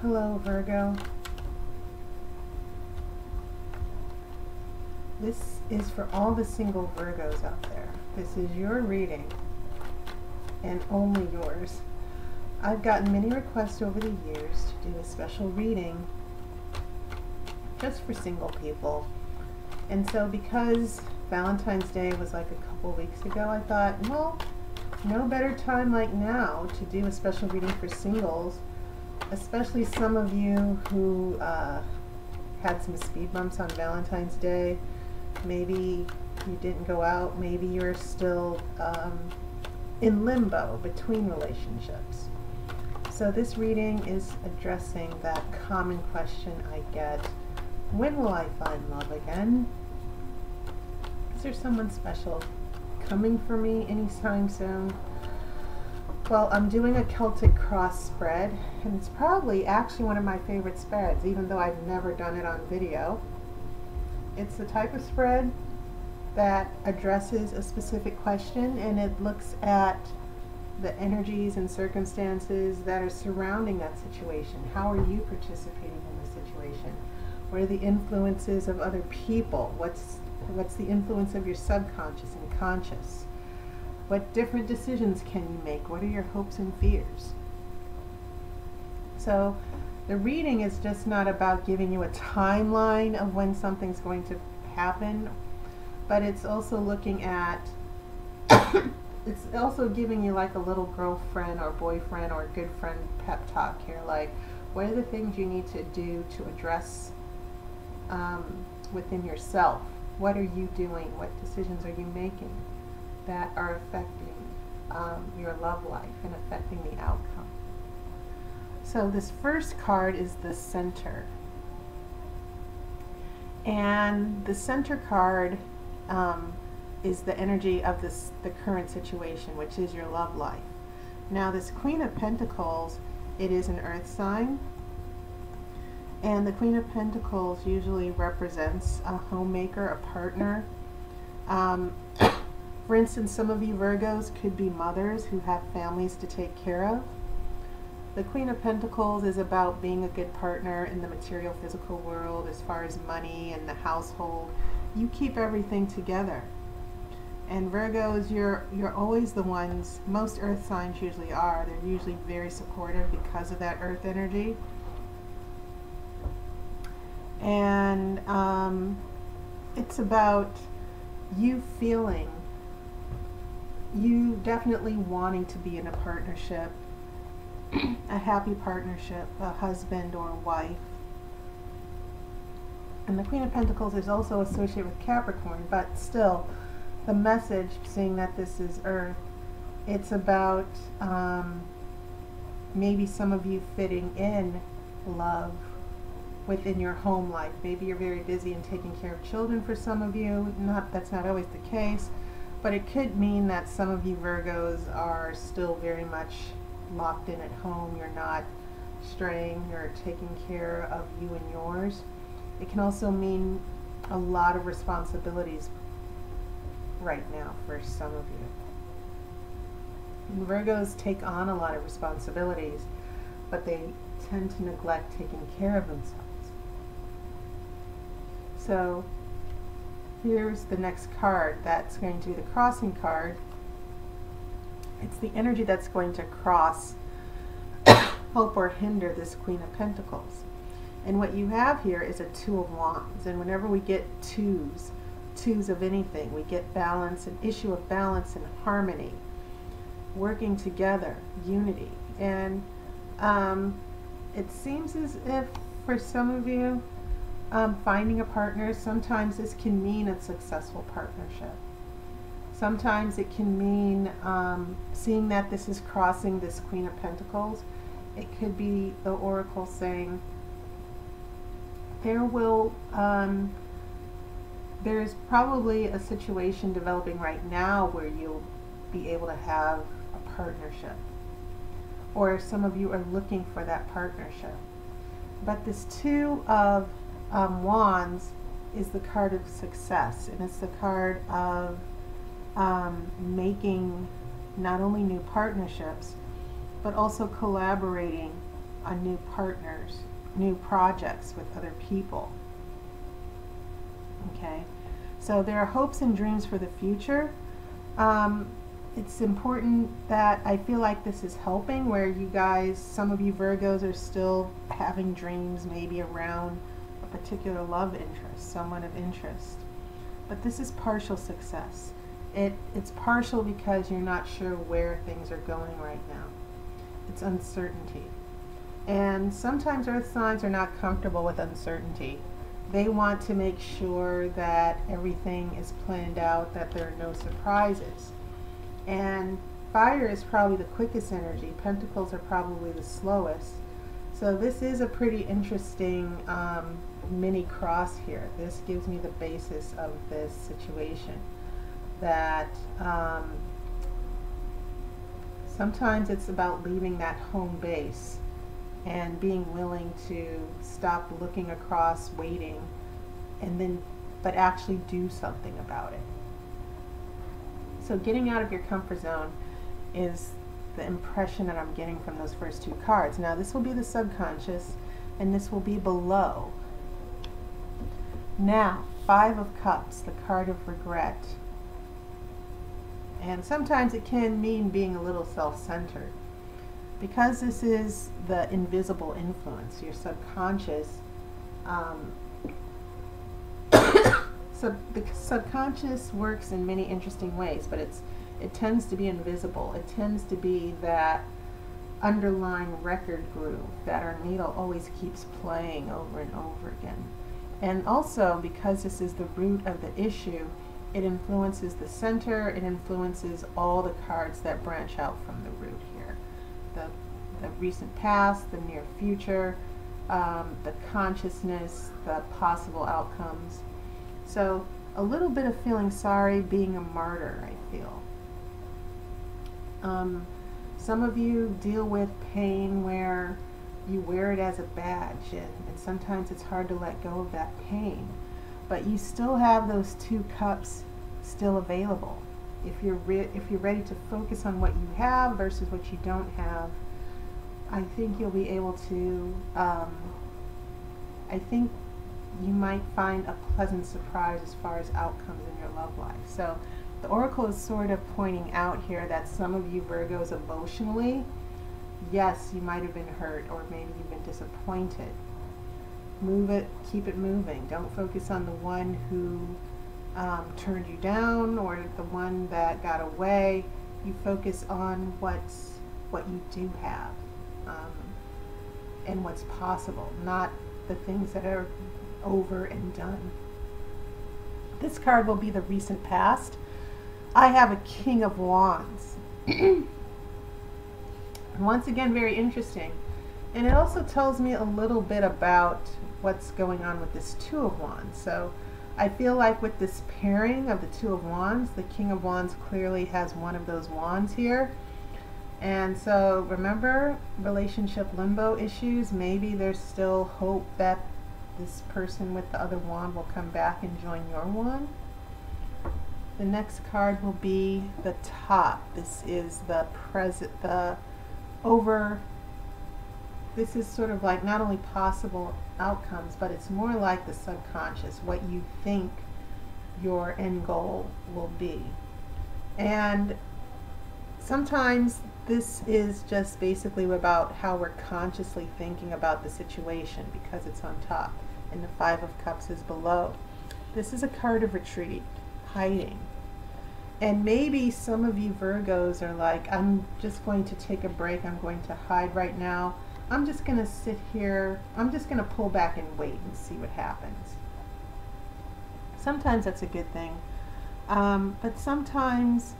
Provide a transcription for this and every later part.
Hello, Virgo. This is for all the single Virgos out there. This is your reading, and only yours. I've gotten many requests over the years to do a special reading just for single people. And so because Valentine's Day was like a couple weeks ago, I thought, well, no better time like now to do a special reading for singles, especially some of you who had some speed bumps on Valentine's Day. Maybe you didn't go out, maybe you're still in limbo between relationships. So this reading is addressing that common question I get: when will I find love again? Is there someone special coming for me anytime soon? Well, I'm doing a Celtic cross spread, and it's probably actually one of my favorite spreads, even though I've never done it on video. It's the type of spread that addresses a specific question, and it looks at the energies and circumstances that are surrounding that situation. How are you participating in the situation? What are the influences of other people? What's the influence of your subconscious and conscious? What different decisions can you make? What are your hopes and fears? So the reading is just not about giving you a timeline of when something's going to happen, but it's also looking at it's also giving you like a little girlfriend or boyfriend or good friend pep talk here, like what are the things you need to do to address within yourself? What are you doing? What decisions are you making that are affecting your love life and affecting the outcome? So this first card is the Center. And the Center card is the energy of the current situation, which is your love life. Now this Queen of Pentacles, it is an earth sign. And the Queen of Pentacles usually represents a homemaker, a partner. For instance, some of you Virgos could be mothers who have families to take care of. The Queen of Pentacles is about being a good partner in the material physical world as far as money and the household. You keep everything together. And Virgos, you're always the ones, most earth signs usually are, they're usually very supportive because of that earth energy. And it's about you feeling, you definitely wanting to be in a partnership, a happy partnership, a husband or a wife. And the Queen of Pentacles is also associated with Capricorn, but still, the message, seeing that this is Earth, it's about maybe some of you fitting in love within your home life. Maybe you're very busy and taking care of children for some of you. That's not always the case, but it could mean that some of you Virgos are still very much locked in at home. You're not straying, you're taking care of you and yours. It can also mean a lot of responsibilities right now for some of you. And Virgos take on a lot of responsibilities, but they tend to neglect taking care of themselves. So here's the next card. That's going to be the crossing card. It's the energy that's going to cross, help or hinder this Queen of Pentacles. And what you have here is a Two of Wands. And whenever we get twos of anything, we get balance, an issue of balance and harmony, working together, unity. And it seems as if for some of you, finding a partner, sometimes this can mean a successful partnership. Sometimes it can mean seeing that this is crossing this Queen of Pentacles. It could be the Oracle saying there's probably a situation developing right now where you'll be able to have a partnership, or some of you are looking for that partnership. But this Two of Wands is the card of success, and it's the card of making not only new partnerships, but also collaborating on new partners, new projects with other people. Okay, so there are hopes and dreams for the future. It's important that I feel like this is helping, where you guys, some of you Virgos, are still having dreams maybe around a particular love interest, someone of interest. But this is partial success. It's partial because you're not sure where things are going right now. It's uncertainty. And sometimes earth signs are not comfortable with uncertainty. They want to make sure that everything is planned out, that there are no surprises. And fire is probably the quickest energy. Pentacles are probably the slowest. So this is a pretty interesting mini cross here. This gives me the basis of this situation. That sometimes it's about leaving that home base and being willing to stop looking across, waiting, and then, but actually do something about it. So getting out of your comfort zone is the impression that I'm getting from those first two cards. Now this will be the subconscious, and this will be below. Now, Five of Cups, the card of regret. And sometimes it can mean being a little self-centered. Because this is the invisible influence, your subconscious, the subconscious works in many interesting ways, but it tends to be invisible. It tends to be that underlying record groove that our needle always keeps playing over and over again. And also, because this is the root of the issue, it influences the center, it influences all the cards that branch out from the root here. The recent past, the near future, the consciousness, the possible outcomes. So a little bit of feeling sorry, being a martyr, I feel. Some of you deal with pain where you wear it as a badge, and sometimes it's hard to let go of that pain. But you still have those two cups still available. If you're ready to focus on what you have versus what you don't have, I think you'll be able to, I think you might find a pleasant surprise as far as outcomes in your love life. So the Oracle is sort of pointing out here that some of you Virgos emotionally, yes, you might have been hurt, or maybe you've been disappointed. Move it, keep it moving. Don't focus on the one who turned you down or the one that got away. You focus on what you do have and what's possible, not the things that are over and done. This card will be the recent past. I have a King of Wands. Once again, very interesting. And it also tells me a little bit about what's going on with this Two of Wands. So I feel like with this pairing of the Two of Wands, the King of Wands clearly has one of those wands here. And so remember, relationship limbo issues, maybe there's still hope that this person with the other wand will come back and join your wand. The next card will be the Top. This is the this is sort of like not only possible outcomes, but it's more like the subconscious, what you think your end goal will be. And sometimes this is just basically about how we're consciously thinking about the situation, because it's on top and the Five of Cups is below. This is a card of retreat, hiding. And maybe some of you Virgos are like, I'm just going to take a break, I'm going to hide right now. I'm just going to sit here, I'm just going to pull back and wait and see what happens. Sometimes that's a good thing, but sometimes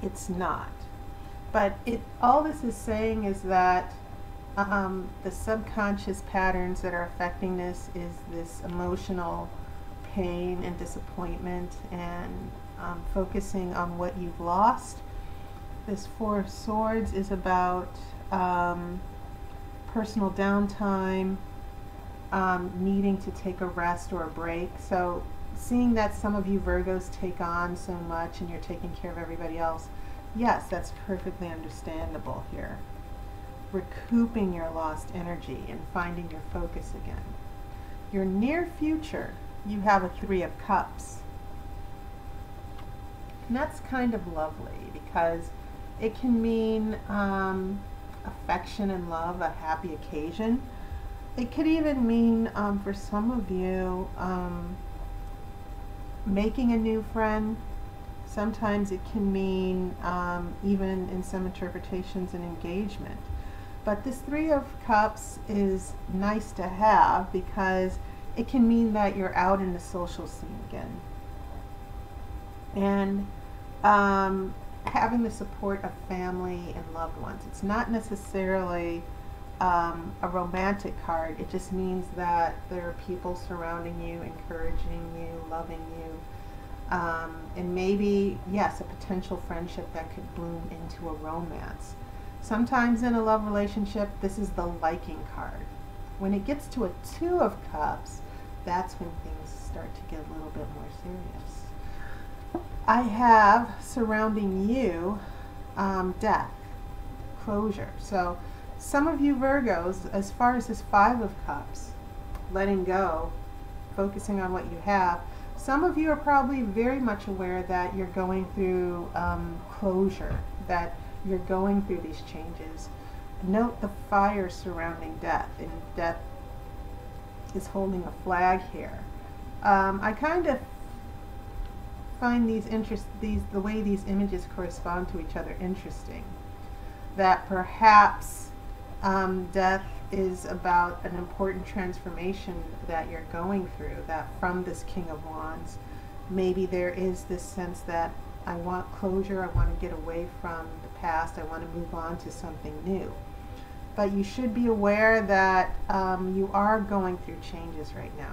it's not. But all this is saying is that the subconscious patterns that are affecting this is this emotional pain and disappointment, and focusing on what you've lost. This Four of Swords is about personal downtime, needing to take a rest or a break. So seeing that some of you Virgos take on so much and you're taking care of everybody else, yes, that's perfectly understandable here. recouping your lost energy and finding your focus again. Your near future, you have a Three of Cups. And that's kind of lovely because it can mean affection and love, a happy occasion. It could even mean, for some of you, making a new friend. Sometimes it can mean, even in some interpretations, an engagement. But this Three of Cups is nice to have because it can mean that you're out in the social scene again. And having the support of family and loved ones. It's not necessarily a romantic card. It just means that there are people surrounding you, encouraging you, loving you. And maybe, yes, a potential friendship that could bloom into a romance. Sometimes in a love relationship, this is the liking card. When it gets to a Two of Cups, that's when things start to get a little bit more serious. I have surrounding you death, closure. So some of you Virgos, as far as this Five of Cups, letting go, focusing on what you have, some of you are probably very much aware that you're going through closure, that you're going through these changes. Note the fire surrounding death, and death is holding a flag here. I kind of find the way these images correspond to each other interesting. That perhaps death is about an important transformation that you're going through, that from this King of Wands, maybe there is this sense that I want closure, I want to get away from the past, I want to move on to something new. But you should be aware that you are going through changes right now.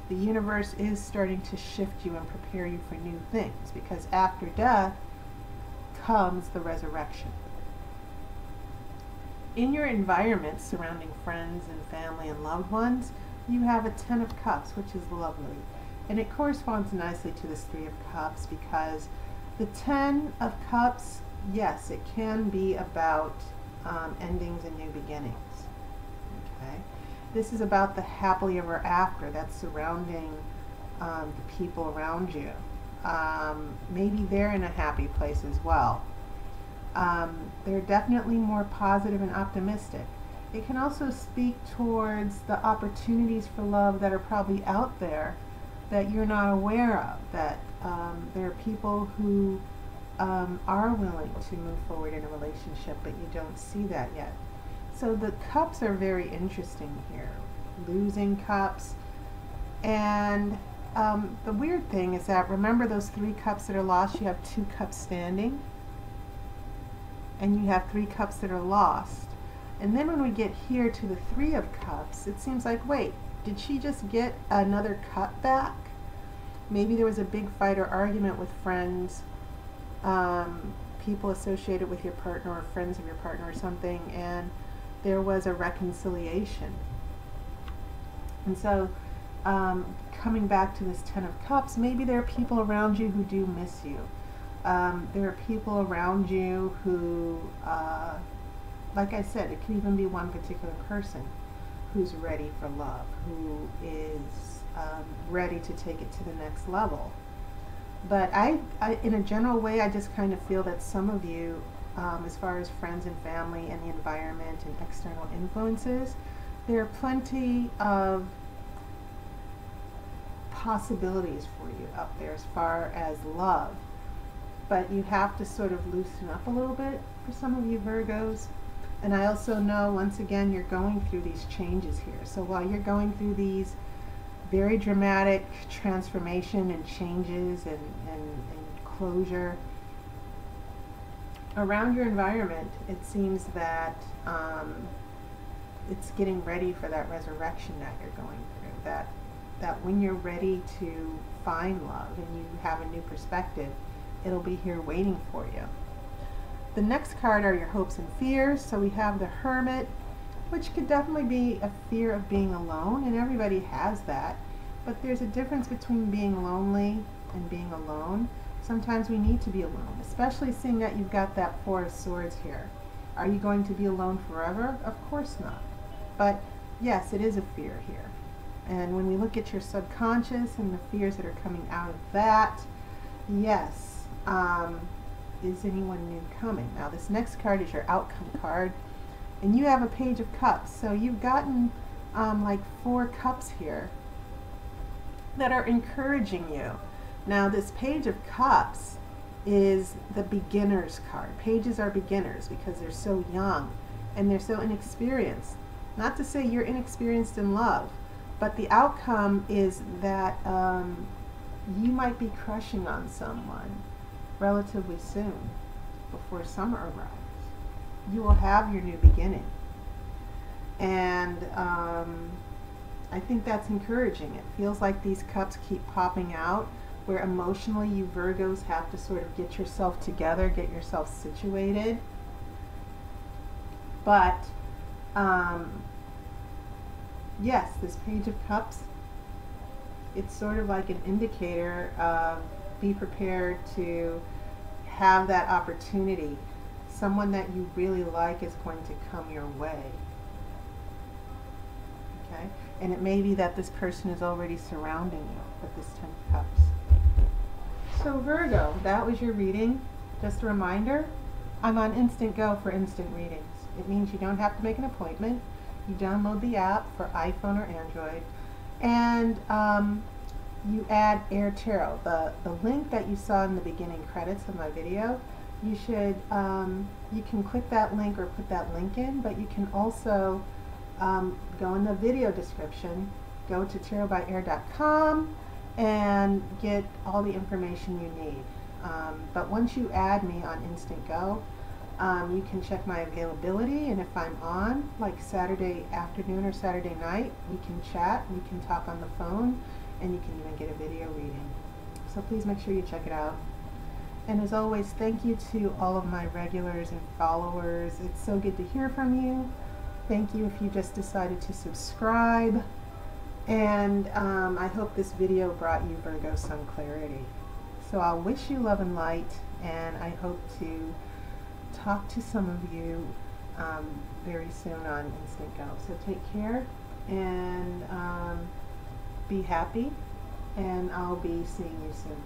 The universe is starting to shift you and prepare you for new things, because after death comes the resurrection. In your environment surrounding friends and family and loved ones, you have a Ten of Cups, which is lovely. And it corresponds nicely to this Three of Cups, because the Ten of Cups, yes, it can be about endings and new beginnings. Okay? This is about the happily ever after that's surrounding the people around you. Maybe they're in a happy place as well. They're definitely more positive and optimistic. It can also speak towards the opportunities for love that are probably out there that you're not aware of, that there are people who are willing to move forward in a relationship, but you don't see that yet. So the cups are very interesting here. Losing cups. And the weird thing is that, remember those three cups that are lost? You have two cups standing. And you have three cups that are lost. And then when we get here to the Three of Cups, it seems like, wait, did she just get another cup back? Maybe there was a big fight or argument with friends, people associated with your partner or friends of your partner or something, and there was a reconciliation. And so coming back to this Ten of Cups, maybe there are people around you who do miss you. There are people around you who, like I said, it could even be one particular person who's ready for love, who is ready to take it to the next level. But I, in a general way, I just kind of feel that some of you, as far as friends and family and the environment and external influences, there are plenty of possibilities for you up there as far as love. But you have to sort of loosen up a little bit for some of you Virgos. And I also know, once again, you're going through these changes here. So while you're going through these very dramatic transformation and changes and closure, around your environment, it seems that it's getting ready for that resurrection that you're going through. That when you're ready to find love and you have a new perspective, it'll be here waiting for you. The next card are your hopes and fears. So we have the Hermit, which could definitely be a fear of being alone, and everybody has that. But there's a difference between being lonely and being alone. Sometimes we need to be alone, especially seeing that you've got that Four of Swords here. Are you going to be alone forever? Of course not. But yes, it is a fear here. And when we look at your subconscious and the fears that are coming out of that, yes, is anyone new coming? Now this next card is your outcome card, and you have a Page of Cups. So you've gotten like 4 cups here that are encouraging you. Now this Page of Cups is the beginner's card. Pages are beginners because they're so young and they're so inexperienced. Not to say you're inexperienced in love, but the outcome is that you might be crushing on someone relatively soon, before summer arrives. You will have your new beginning. And I think that's encouraging. It feels like these cups keep popping out, where emotionally you Virgos have to sort of get yourself together, get yourself situated. But yes, this Page of Cups, it's sort of like an indicator of be prepared to have that opportunity. Someone that you really like is going to come your way. Okay? And it may be that this person is already surrounding you with this 10 of Cups. So Virgo, that was your reading. Just a reminder, I'm on Instant Go for instant readings. It means you don't have to make an appointment. You download the app for iPhone or Android, and you add Aire Tarot. The link that you saw in the beginning credits of my video, you should you can click that link or put that link in, but you can also go in the video description, go to tarotbyaire.com and get all the information you need. But once you add me on Instant Go, you can check my availability, and if I'm on, like Saturday afternoon or Saturday night, we can chat, we can talk on the phone, and you can even get a video reading. So please make sure you check it out. And as always, thank you to all of my regulars and followers. It's so good to hear from you. Thank you if you just decided to subscribe. And I hope this video brought you, Virgo, some clarity. So I'll wish you love and light, and I hope to talk to some of you very soon on Instant Go. So take care and be happy, and I'll be seeing you soon.